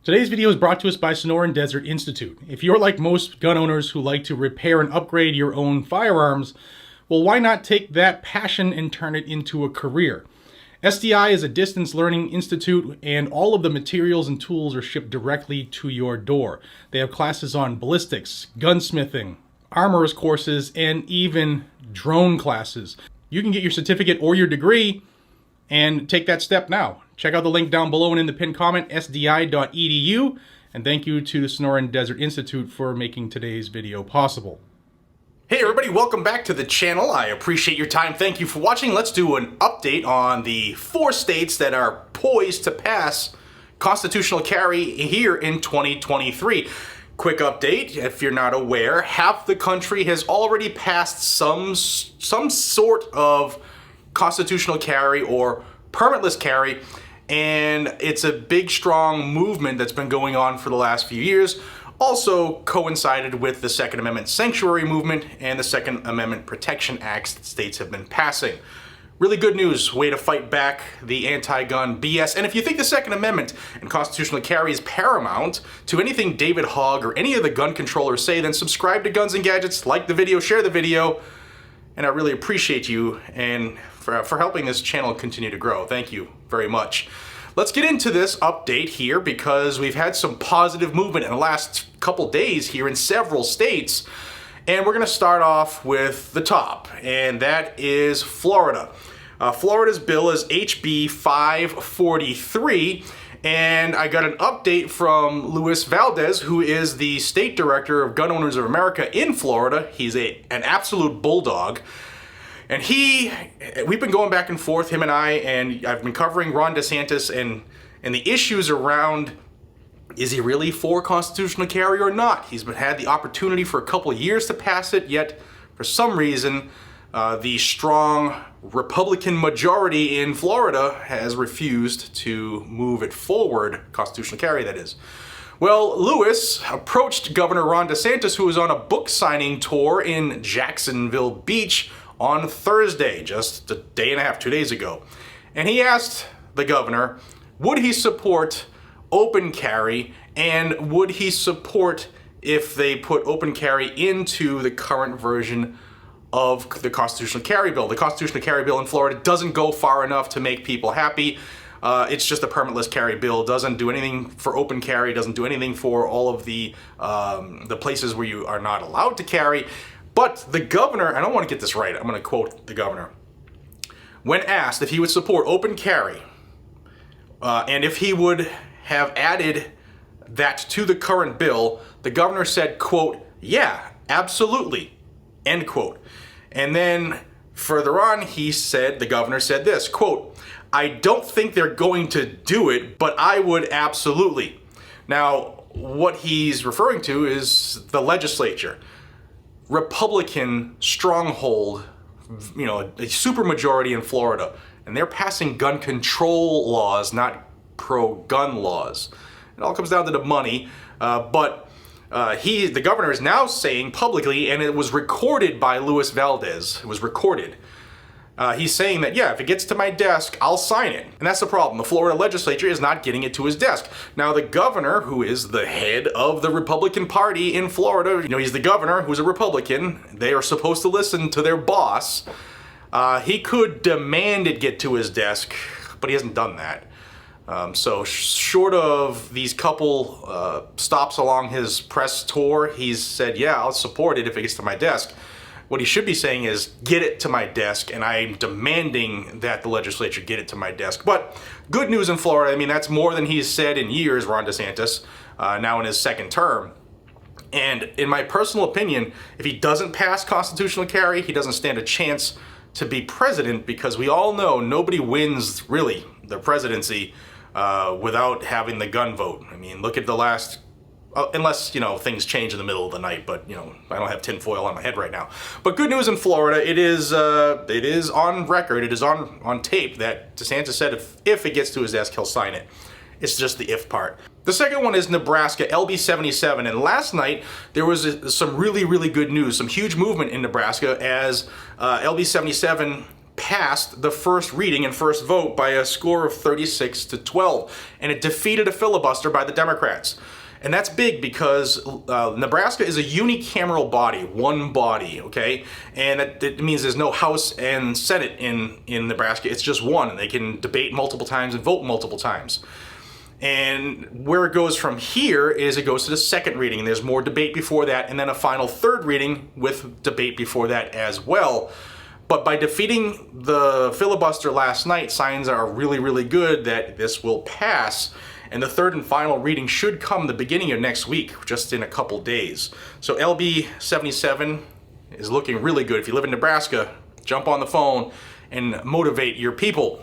Today's video is brought to us by Sonoran Desert Institute. If you're like most gun owners who like to repair and upgrade your own firearms, well, why not take that passion and turn it into a career? SDI is a distance learning institute, and all of the materials and tools are shipped directly to your door. They have classes on ballistics, gunsmithing, armorers courses, and even drone classes. You can get your certificate or your degree and take that step now. Check out the link down below and in the pinned comment, sdi.edu. And thank you to the Sonoran Desert Institute for making today's video possible. Hey everybody, welcome back to the channel. I appreciate your time. Thank you for watching. Let's do an update on the 4 states that are poised to pass constitutional carry here in 2023. Quick update, if you're not aware, half the country has already passed some sort of constitutional carry or permitless carry, and it's a big, strong movement that's been going on for the last few years. Also coincided with the Second Amendment Sanctuary Movement and the Second Amendment Protection Acts that states have been passing. Really good news, way to fight back the anti-gun BS. And if you think the Second Amendment and constitutional carry is paramount to anything David Hogg or any of the gun controllers say, then subscribe to Guns and Gadgets, like the video, share the video, and I really appreciate you and for helping this channel continue to grow. Thank you very much. Let's get into this update here because we've had some positive movement in the last couple days here in several states. And we're going to start off with the top, and that is Florida. Florida's bill is HB 543, and I got an update from Luis Valdez, who is the state director of Gun Owners of America in Florida. He's an absolute bulldog. And we've been going back and forth, him and I've been covering Ron DeSantis and the issues around, is he really for constitutional carry or not? He's had the opportunity for a couple of years to pass it, yet for some reason, the strong Republican majority in Florida has refused to move it forward, constitutional carry that is. Well, Lewis approached Governor Ron DeSantis, who was on a book signing tour in Jacksonville Beach on Thursday, just a day and a half, 2 days ago. And he asked the governor, would he support open carry, and would he support if they put open carry into the current version of the constitutional carry bill. The constitutional carry bill in Florida doesn't go far enough to make people happy. It's just a permitless carry bill. Doesn't do anything for open carry, doesn't do anything for all of the places where you are not allowed to carry. But the governor, I don't want to get this right, I'm going to quote the governor. When asked if he would support open carry, and if he would have added that to the current bill, the governor said, quote, yeah, absolutely, end quote. And then further on, the governor said this, quote, I don't think they're going to do it, but I would absolutely. Now, what he's referring to is the legislature. Republican stronghold, you know, a supermajority in Florida, and they're passing gun control laws, not pro-gun laws. It all comes down to the money, but the governor is now saying publicly, and it was recorded by Luis Valdez, it was recorded, he's saying that, yeah, if it gets to my desk, I'll sign it. And that's the problem. The Florida legislature is not getting it to his desk. Now, the governor, who is the head of the Republican Party in Florida, you know, he's the governor who's a Republican. They are supposed to listen to their boss. He could demand it get to his desk, but he hasn't done that. So short of these couple stops along his press tour, he's said, yeah, I'll support it if it gets to my desk. What he should be saying is, get it to my desk, and I'm demanding that the legislature get it to my desk. But good news in Florida, I mean, that's more than he's said in years, Ron DeSantis, now in his second term. And in my personal opinion, if he doesn't pass constitutional carry, he doesn't stand a chance to be president, because we all know nobody wins, really, the presidency without having the gun vote. I mean, look at the last... unless, you know, things change in the middle of the night, but, you know, I don't have tinfoil on my head right now. But good news in Florida, it is on record, it is on tape that DeSantis said if it gets to his desk, he'll sign it. It's just the if part. The second one is Nebraska, LB 77, and last night there was some really, really good news, some huge movement in Nebraska as LB 77 passed the first reading and first vote by a score of 36-12, and it defeated a filibuster by the Democrats. And that's big because Nebraska is a unicameral body, one body, okay? And it means there's no House and Senate in Nebraska. It's just one, and they can debate multiple times and vote multiple times. And where it goes from here is it goes to the second reading, and there's more debate before that, and then a final third reading with debate before that as well. But by defeating the filibuster last night, signs are really, really good that this will pass. And the third and final reading should come the beginning of next week, just in a couple days. So LB 77 is looking really good. If you live in Nebraska, jump on the phone and motivate your people.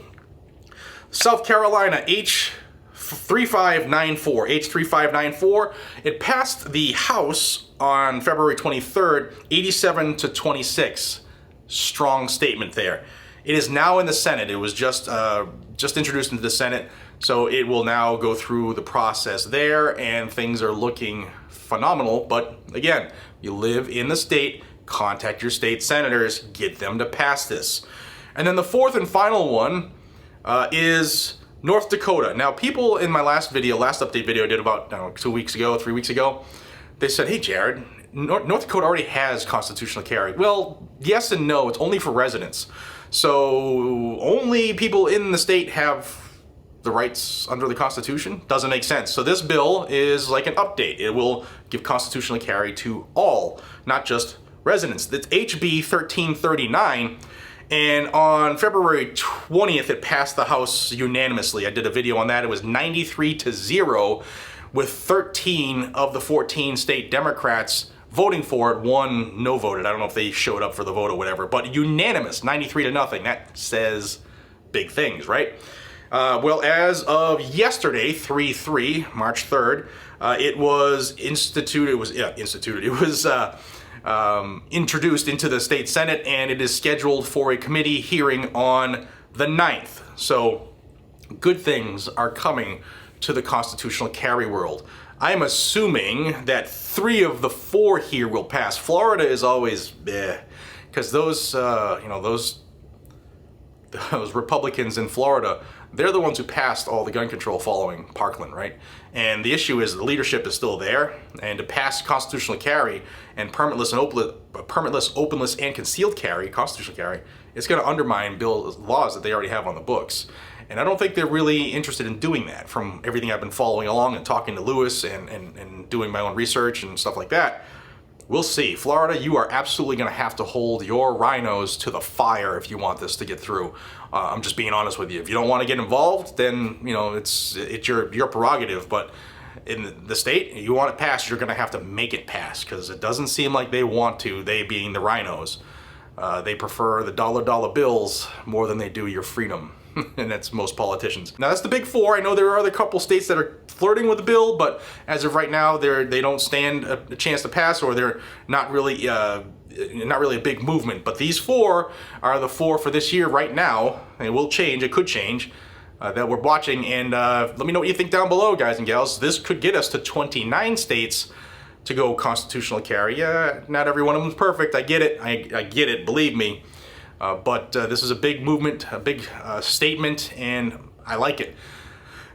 South Carolina, H3594. It passed the House on February 23rd, 87-26. Strong statement there. It is now in the Senate. It was just introduced into the Senate, so it will now go through the process there, and things are looking phenomenal. But again, you live in the state, contact your state senators, get them to pass this. And then the fourth and final one is North Dakota. Now, people in my last update video I did about 3 weeks ago, they said, hey Jared, North Dakota already has constitutional carry. Well, yes and no, it's only for residents. So only people in the state have the rights under the Constitution? Doesn't make sense. So this bill is like an update. It will give constitutional carry to all, not just residents. It's HB 1339, and on February 20th it passed the House unanimously. I did a video on that. It was 93-0, with 13 of the 14 state Democrats voting for it, one no voted. I don't know if they showed up for the vote or whatever, but unanimous, 93-0. That says big things, right? Well, as of yesterday, March 3rd, it was introduced into the state Senate, and it is scheduled for a committee hearing on the 9th. So good things are coming to the constitutional carry world. I'm assuming that 3 of the 4 here will pass. Florida is always because those Republicans in Florida, they're the ones who passed all the gun control following Parkland, right? And the issue is the leadership is still there, and to pass constitutional carry and permitless, openless, and concealed carry, constitutional carry, it's going to undermine laws that they already have on the books. And I don't think they're really interested in doing that, from everything I've been following along and talking to Lewis and doing my own research and stuff like that. We'll see. Florida, you are absolutely going to have to hold your rhinos to the fire if you want this to get through. I'm just being honest with you. If you don't want to get involved, then it's your prerogative. But in the state, you want it passed, you're going to have to make it pass, because it doesn't seem like they want to. They being the rhinos, they prefer the dollar bills more than they do your freedom. And that's most politicians. Now that's the big 4. I know there are other couple states that are flirting with the bill, but as of right now, they don't stand a chance to pass, or they're not really a big movement. But these 4 are the 4 for this year right now. It will change. It could change. That we're watching. And let me know what you think down below, guys and gals. This could get us to 29 states to go constitutional carry. Yeah, not every one of them is perfect. I get it. I get it. Believe me. But this is a big movement, a big statement, and I like it.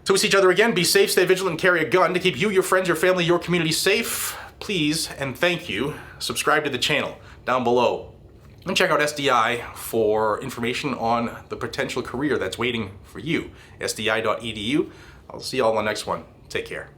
Till we see each other again, be safe, stay vigilant, and carry a gun to keep you, your friends, your family, your community safe. Please and thank you. Subscribe to the channel down below. And check out SDI for information on the potential career that's waiting for you. SDI.edu. I'll see you all on the next one. Take care.